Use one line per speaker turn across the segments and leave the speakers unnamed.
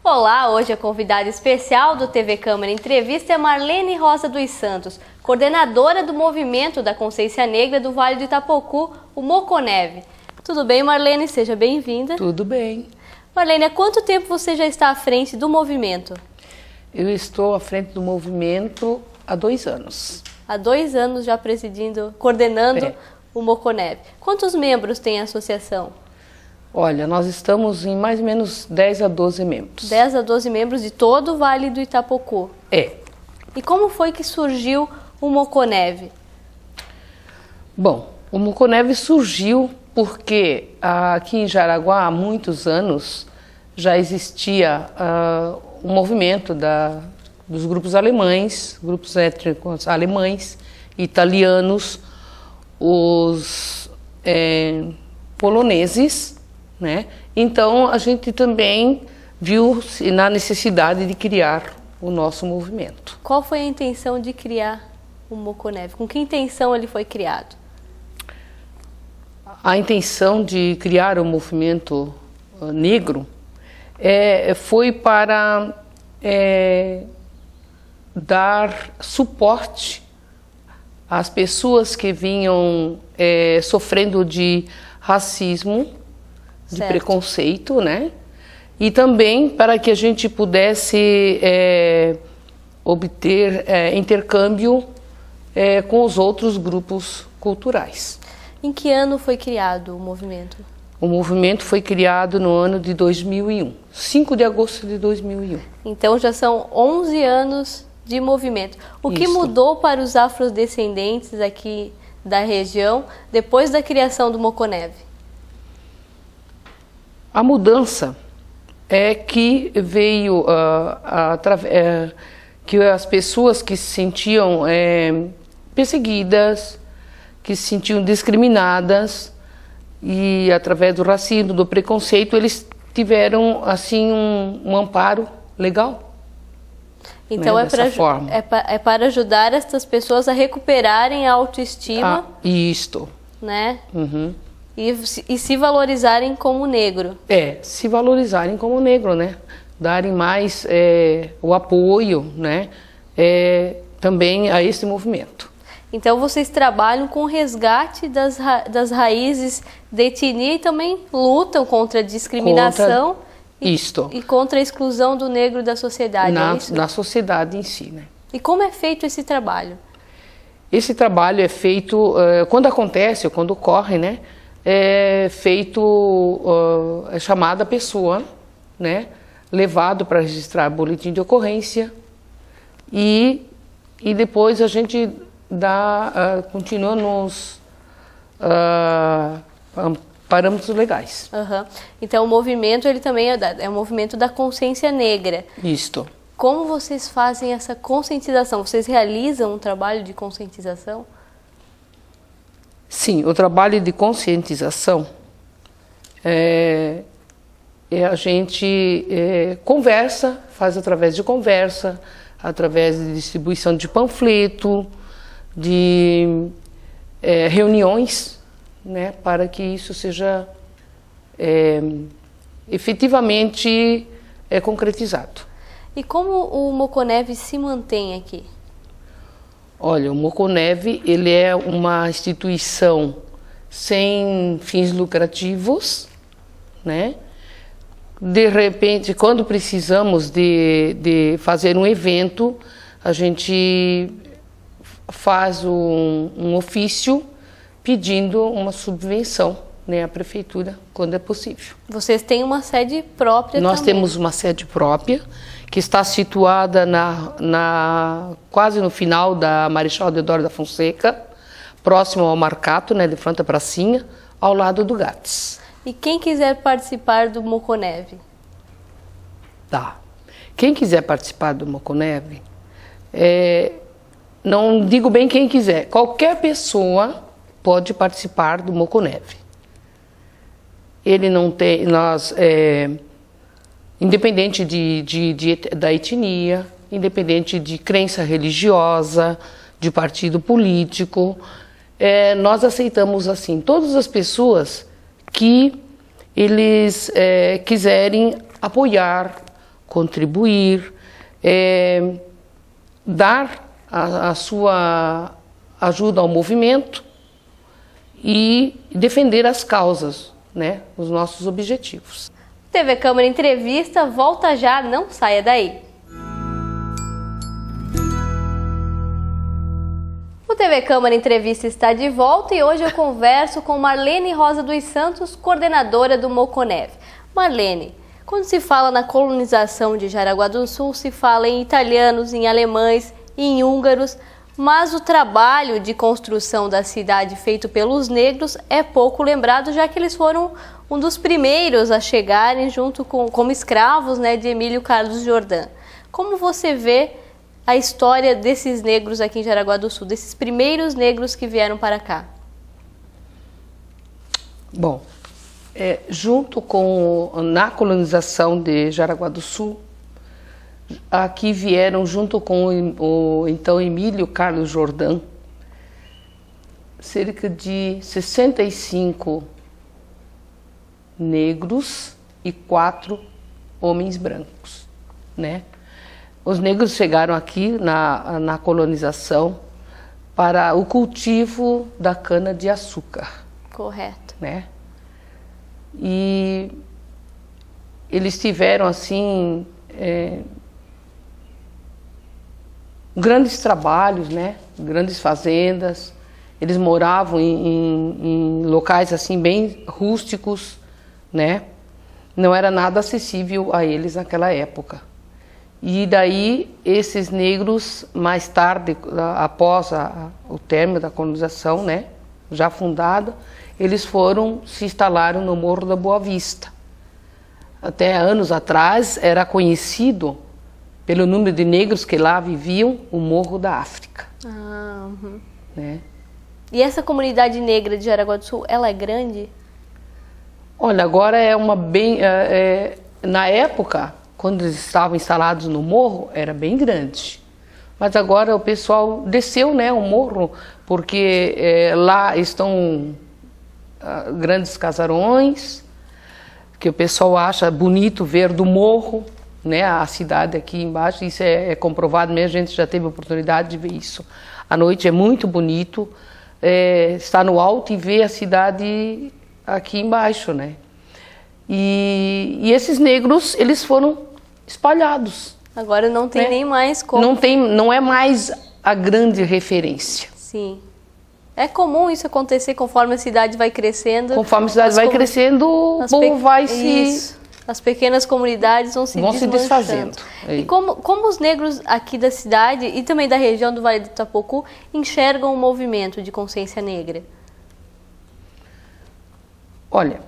Olá, hoje a convidada especial do TV Câmara Entrevista é Marlene Rosa dos Santos, coordenadora do Movimento da Consciência Negra do Vale do Itapocu, o Moconeve. Tudo bem, Marlene? Seja bem-vinda.
Tudo bem.
Marlene, há quanto tempo você já está à frente do movimento?
Eu estou à frente do movimento há 2 anos.
Há 2 anos já coordenando o Moconeve. Quantos membros tem a associação?
Olha, nós estamos em mais ou menos 10 a 12 membros.
10 a 12 membros de todo o Vale do Itapocu.
É.
E como foi que surgiu o Moconeve?
Bom, o Moconeve surgiu porque aqui em Jaraguá, há muitos anos, já existia um movimento dos grupos alemães, grupos étnicos alemães, italianos, os poloneses, né? Então a gente também viu na necessidade de criar o nosso movimento.
Qual foi a intenção de criar o Moconeve? Com que intenção ele foi criado?
A intenção de criar o movimento negro foi para dar suporte às pessoas que vinham sofrendo de racismo, de preconceito, né? E também para que a gente pudesse obter intercâmbio com os outros grupos culturais.
Em que ano foi criado o movimento?
O movimento foi criado no ano de 2001, 5 de agosto de 2001.
Então já são 11 anos de movimento. O que mudou para os afrodescendentes aqui da região depois da criação do Moconeve?
A mudança é que veio que as pessoas que se sentiam perseguidas, que se sentiam discriminadas e através do racismo, do preconceito, eles tiveram assim um amparo legal.
Então é para ajudar essas pessoas a recuperarem a autoestima.
Isto.
Né?
Uhum.
E se valorizarem como negro.
Se valorizarem como negro, né? Darem mais o apoio, né? Também a esse movimento.
Então vocês trabalham com o resgate das raízes da etnia e também lutam contra a discriminação e contra a exclusão do negro da sociedade.
Na sociedade em si, né?
E como é feito esse trabalho?
Esse trabalho é feito, quando acontece, ou quando ocorre, né? É feito, é chamada a pessoa, né? Levado para registrar boletim de ocorrência e depois a gente continua nos parâmetros legais.
Uhum. Então o movimento ele também é um movimento da consciência negra.
Isto.
Como vocês fazem essa conscientização? Vocês realizam um trabalho de conscientização?
Sim, o trabalho de conscientização a gente conversa, faz através de conversa, através de distribuição de panfleto, de reuniões, né, para que isso seja efetivamente concretizado.
E como o Moconeve se mantém aqui?
Olha, o Moconeve ele é uma instituição sem fins lucrativos, né? De repente, quando precisamos de fazer um evento, a gente faz um ofício pedindo uma subvenção, né, à prefeitura, quando é possível.
Vocês têm uma sede própria também?
Nós temos uma sede própria, que está situada quase no final da Marechal Deodoro da Fonseca, próximo ao Marcato, né, de frente à pracinha, ao lado do GATS.
E quem quiser participar do Moconeve?
Tá. Quem quiser participar do Moconeve, não digo bem quem quiser, qualquer pessoa pode participar do Moconeve. Ele não tem, independente da etnia, independente de crença religiosa, de partido político, nós aceitamos assim todas as pessoas que eles quiserem apoiar contribuir, dar a sua ajuda ao movimento e defender as causas, né, os nossos objetivos.
TV Câmara Entrevista volta já, não saia daí. O TV Câmara Entrevista está de volta e hoje eu converso com Marlene Rosa dos Santos, coordenadora do Moconev. Marlene, quando se fala na colonização de Jaraguá do Sul, se fala em italianos, em alemães, em húngaros, mas o trabalho de construção da cidade feito pelos negros é pouco lembrado, já que eles foram um dos primeiros a chegarem junto como escravos, né, de Emílio Carlos Jordão. Como você vê a história desses negros aqui em Jaraguá do Sul, desses primeiros negros que vieram para cá?
Bom, na colonização de Jaraguá do Sul, aqui vieram junto com o então Emílio Carlos Jordão, cerca de 65 negros e 4 homens brancos, né? Os negros chegaram aqui na colonização para o cultivo da cana-de-açúcar.
Correto.
Né? E eles tiveram, assim, grandes trabalhos, né? Grandes fazendas. Eles moravam em locais assim bem rústicos, né? Não era nada acessível a eles naquela época. E daí esses negros, mais tarde, após o término da colonização, né, já fundada, eles se instalaram no Morro da Boa Vista. Até anos atrás era conhecido, pelo número de negros que lá viviam, o Morro da África.
Uhum.
Né?
E essa comunidade negra de Jaraguá do Sul, ela é grande?
Olha, agora na época, quando eles estavam instalados no morro, era bem grande. Mas agora o pessoal desceu, né, o morro, porque lá estão grandes casarões, que o pessoal acha bonito ver do morro, né, a cidade aqui embaixo. Isso é comprovado mesmo, a gente já teve a oportunidade de ver isso. À noite é muito bonito, estar no alto e ver a cidade aqui embaixo, né? E esses negros, eles foram espalhados.
Agora não tem, né, nem mais como.
Não é mais a grande referência.
Sim. É comum isso acontecer conforme a cidade vai crescendo.
Conforme a cidade vai crescendo, o povo vai
as pequenas comunidades vão se
desfazendo.
E como os negros aqui da cidade e também da região do Vale do Itapocu enxergam o movimento de consciência negra?
Olha,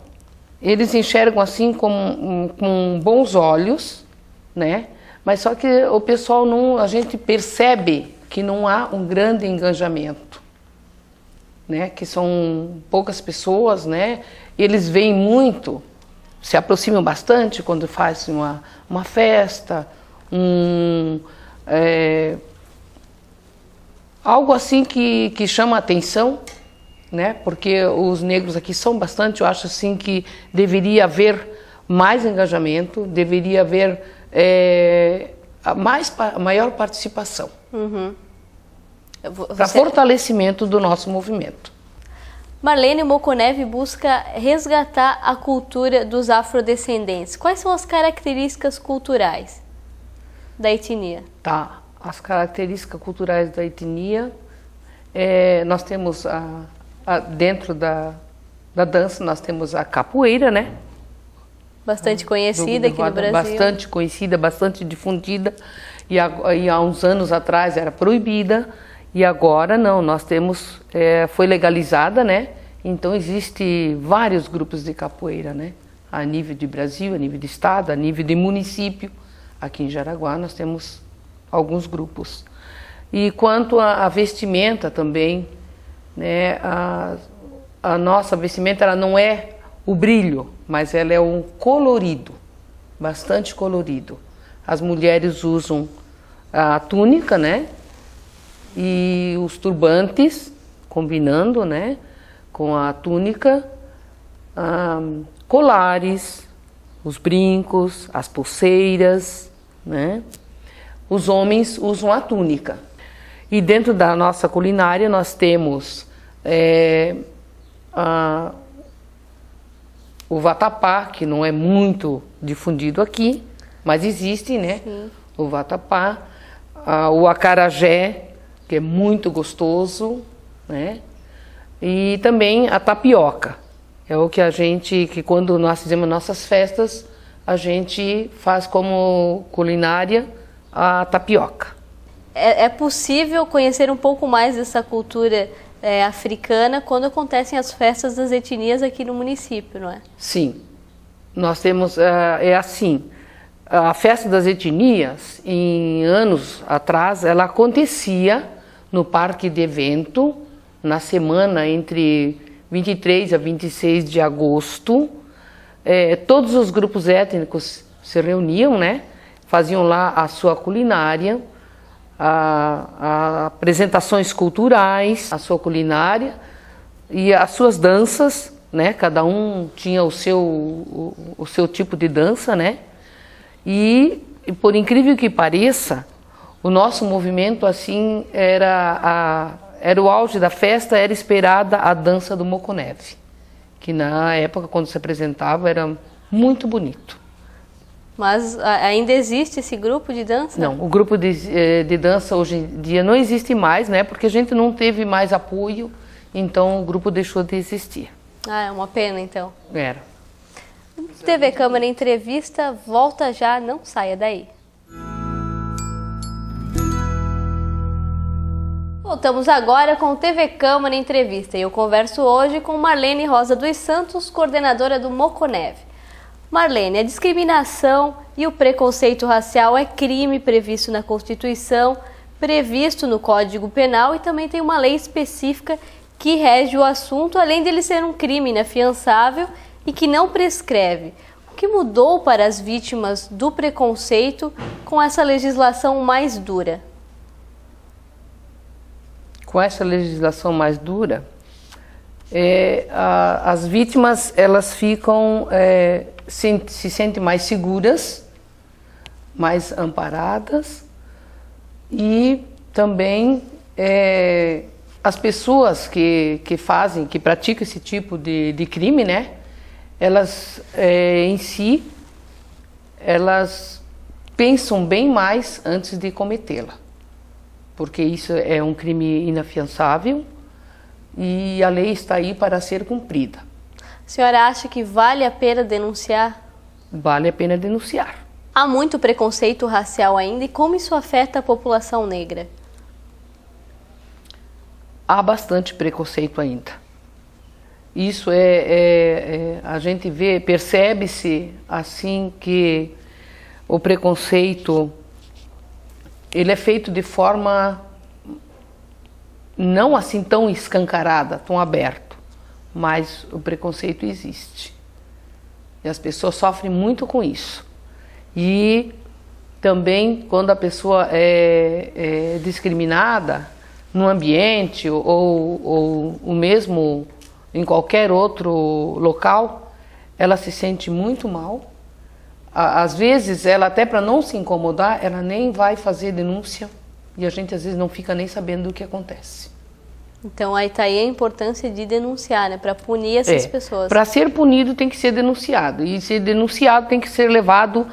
eles enxergam assim com bons olhos, né? Mas só que o pessoal a gente percebe que não há um grande engajamento, né? Que são poucas pessoas, né? Eles veem muito, se aproximam bastante quando fazem uma festa, algo assim que chama a atenção, né? Porque os negros aqui são bastante, eu acho assim que deveria haver mais engajamento, deveria haver maior participação, para fortalecimento do nosso movimento.
Marlene, o Moconev busca resgatar a cultura dos afrodescendentes. Quais são as características culturais da etnia?
Tá, as características culturais da etnia, nós temos dentro da dança, nós temos a capoeira, né?
Bastante conhecida aqui no Brasil.
Bastante conhecida, bastante difundida. E há uns anos atrás era proibida. E agora não, nós temos, foi legalizada, né? Então existe vários grupos de capoeira, né? A nível de Brasil, a nível de estado, a nível de município. Aqui em Jaraguá nós temos alguns grupos. E quanto à vestimenta também, né? A nossa vestimenta, ela não é o brilho, mas ela é um colorido, bastante colorido. As mulheres usam a túnica, né? E os turbantes, combinando, né, com a túnica, colares, os brincos, as pulseiras, né? Os homens usam a túnica. E dentro da nossa culinária nós temos o vatapá, que não é muito difundido aqui, mas existe, né? Sim. O vatapá, o acarajé, que é muito gostoso, né? E também a tapioca. É o que que quando nós fizemos nossas festas, a gente faz como culinária a tapioca.
É possível conhecer um pouco mais dessa cultura africana quando acontecem as festas das etnias aqui no município, não é?
Sim. Nós temos, assim, a festa das etnias, em anos atrás, ela acontecia no parque de evento, na semana entre 23 a 26 de agosto. Todos os grupos étnicos se reuniam, né? Faziam lá a sua culinária, apresentações culturais, a sua culinária e as suas danças, né? Cada um tinha o seu tipo de dança, né? E por incrível que pareça, o nosso movimento assim era o auge da festa, era esperada a dança do Moconeve, que na época quando se apresentava era muito bonito.
Mas ainda existe esse grupo de dança?
Não, o grupo de dança hoje em dia não existe mais, né? Porque a gente não teve mais apoio, então o grupo deixou de existir.
Ah, é uma pena então.
Era.
TV Câmara Entrevista, volta já, não saia daí. Voltamos agora com o TV Câmara Entrevista e eu converso hoje com Marlene Rosa dos Santos, coordenadora do Moconeve. Marlene, a discriminação e o preconceito racial é crime previsto na Constituição, previsto no Código Penal e também tem uma lei específica que rege o assunto, além de ele ser um crime inafiançável e que não prescreve. O que mudou para as vítimas do preconceito com essa legislação mais dura?
Com essa legislação mais dura, as vítimas elas ficam se sentem mais seguras, mais amparadas e também as pessoas que praticam esse tipo de crime, né? Elas em si elas pensam bem mais antes de cometê-la, porque isso é um crime inafiançável e a lei está aí para ser cumprida.
A senhora acha que vale a pena denunciar?
Vale a pena denunciar.
Há muito preconceito racial ainda e como isso afeta a população negra?
Há bastante preconceito ainda. Isso a gente percebe-se assim que o preconceito ele é feito de forma não assim tão escancarada, tão aberto, mas o preconceito existe. E as pessoas sofrem muito com isso. E também quando a pessoa é discriminada no ambiente ou mesmo em qualquer outro local, ela se sente muito mal. Às vezes, ela até para não se incomodar, ela nem vai fazer denúncia e a gente às vezes não fica nem sabendo do que acontece.
Então aí está aí a importância de denunciar, né, para punir essas pessoas.
Para ser punido tem que ser denunciado e ser denunciado tem que ser levado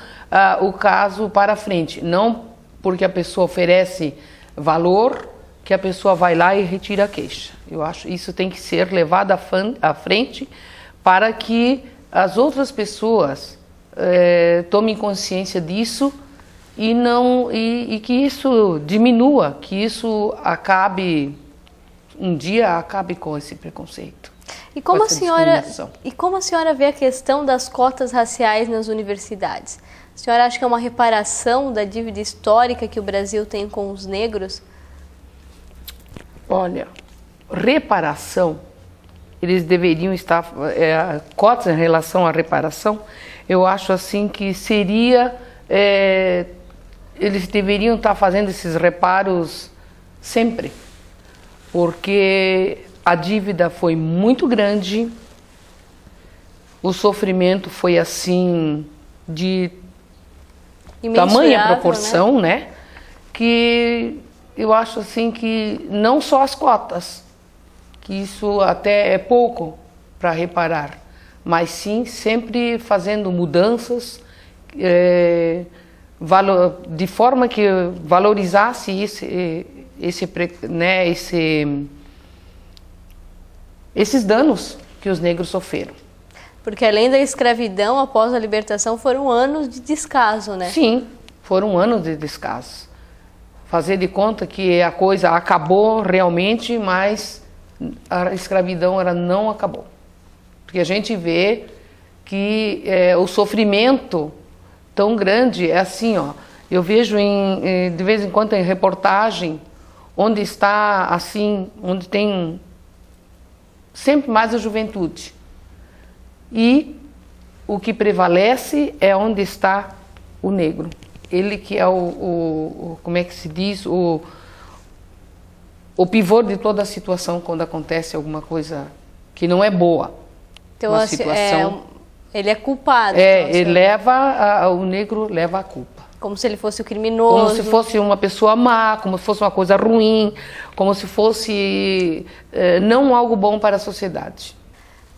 o caso para frente. Não porque a pessoa oferece valor que a pessoa vai lá e retira a queixa. Eu acho que isso tem que ser levado à frente para que as outras pessoas tomem consciência disso e que isso diminua, que isso acabe, um dia acabe com esse preconceito.
E como a senhora vê a questão das cotas raciais nas universidades? A senhora acha que é uma reparação da dívida histórica que o Brasil tem com os negros?
Olha, reparação, eles deveriam estar, cotas em relação à reparação, eu acho assim que seria, eles deveriam estar fazendo esses reparos sempre, porque a dívida foi muito grande, o sofrimento foi assim de tamanha
Imensurável,
proporção, né? Que eu acho assim que não só as cotas, que isso até é pouco para reparar, mas sim sempre fazendo mudanças de forma que valorizasse esses danos que os negros sofreram.
Porque além da escravidão, após a libertação, foram anos de descaso, né?
Sim, foram anos de descaso. Fazer de conta que a coisa acabou realmente, mas a escravidão ela não acabou. Porque a gente vê que o sofrimento tão grande é assim, ó. Eu vejo de vez em quando em reportagem onde está assim, onde tem sempre mais a juventude. E o que prevalece é onde está o negro. Ele que é como é que se diz, o pivô de toda a situação quando acontece alguma coisa que não é boa.
Então,
uma
assim,
situação,
ele é culpado.
Então, o negro leva a culpa.
Como se ele fosse o criminoso.
Como se fosse uma pessoa má, como se fosse uma coisa ruim, como se fosse não algo bom para a sociedade.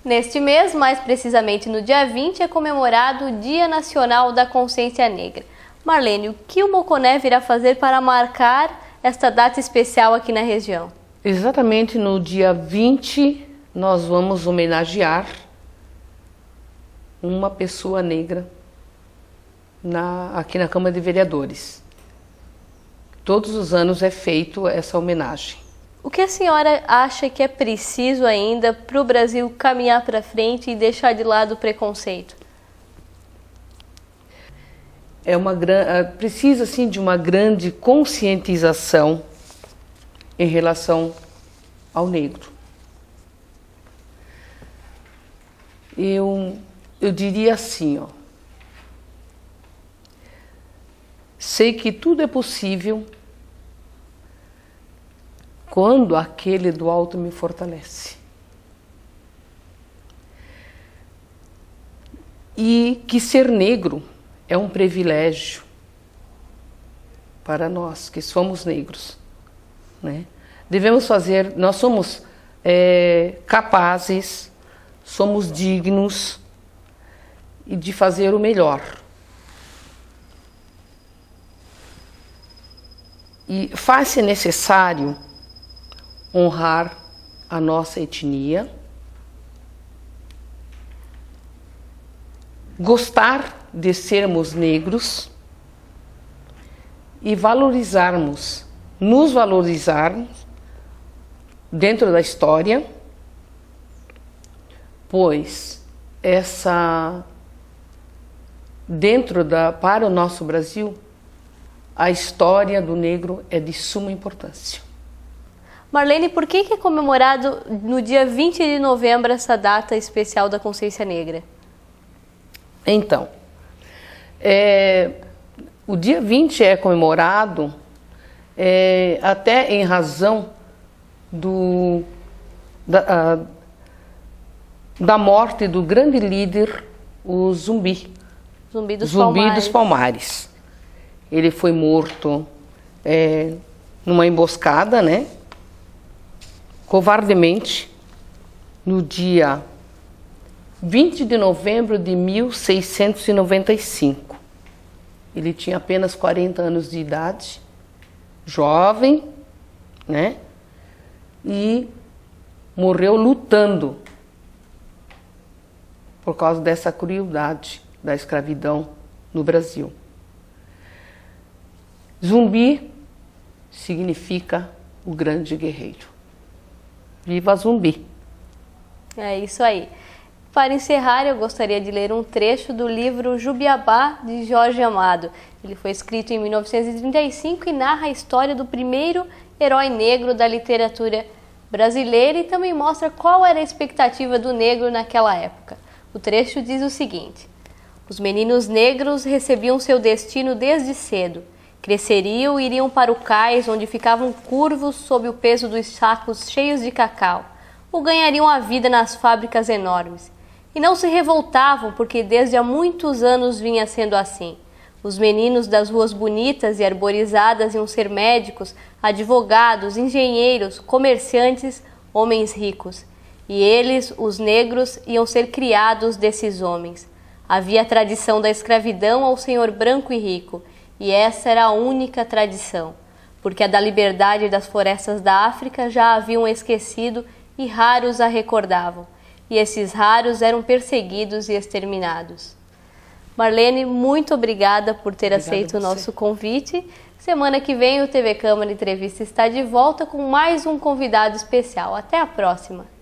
Neste mês, mais precisamente no dia 20, é comemorado o Dia Nacional da Consciência Negra. Marlene, o que o Moconeve irá fazer para marcar esta data especial aqui na região?
Exatamente no dia 20, nós vamos homenagear uma pessoa negra aqui na Câmara de Vereadores. Todos os anos é feito essa homenagem.
O que a senhora acha que é preciso ainda para o Brasil caminhar para frente e deixar de lado o preconceito?
Precisa sim de uma grande conscientização em relação ao negro. Eu diria assim, ó. Sei que tudo é possível quando aquele do alto me fortalece. E que ser negro é um privilégio para nós que somos negros, né? Nós somos capazes, somos dignos de fazer o melhor. E faz-se necessário honrar a nossa etnia, gostar de sermos negros e nos valorizarmos dentro da história, pois para o nosso Brasil, a história do negro é de suma importância.
Marlene, por que é comemorado no dia 20 de novembro essa data especial da consciência negra?
Então, o dia 20 é comemorado até em razão da morte do grande líder, o Zumbi.
Zumbi dos
Palmares. Ele foi morto numa emboscada, né? Covardemente, no dia 20 de novembro de 1695. Ele tinha apenas 40 anos de idade, jovem, né? E morreu lutando por causa dessa crueldade da escravidão no Brasil. Zumbi significa o grande guerreiro. Viva Zumbi!
É isso aí. Para encerrar, eu gostaria de ler um trecho do livro Jubiabá, de Jorge Amado. Ele foi escrito em 1935 e narra a história do primeiro herói negro da literatura brasileira e também mostra qual era a expectativa do negro naquela época. O trecho diz o seguinte: os meninos negros recebiam seu destino desde cedo. Cresceriam e iriam para o cais, onde ficavam curvos sob o peso dos sacos cheios de cacau, ou ganhariam a vida nas fábricas enormes. E não se revoltavam porque desde há muitos anos vinha sendo assim. Os meninos das ruas bonitas e arborizadas iam ser médicos, advogados, engenheiros, comerciantes, homens ricos. E eles, os negros, iam ser criados desses homens. Havia a tradição da escravidão ao senhor branco e rico, e essa era a única tradição, porque a da liberdade das florestas da África já haviam esquecido e raros a recordavam, e esses raros eram perseguidos e exterminados. Marlene, muito obrigada por ter aceito o nosso convite. Semana que vem o TV Câmara Entrevista está de volta com mais um convidado especial. Até a próxima!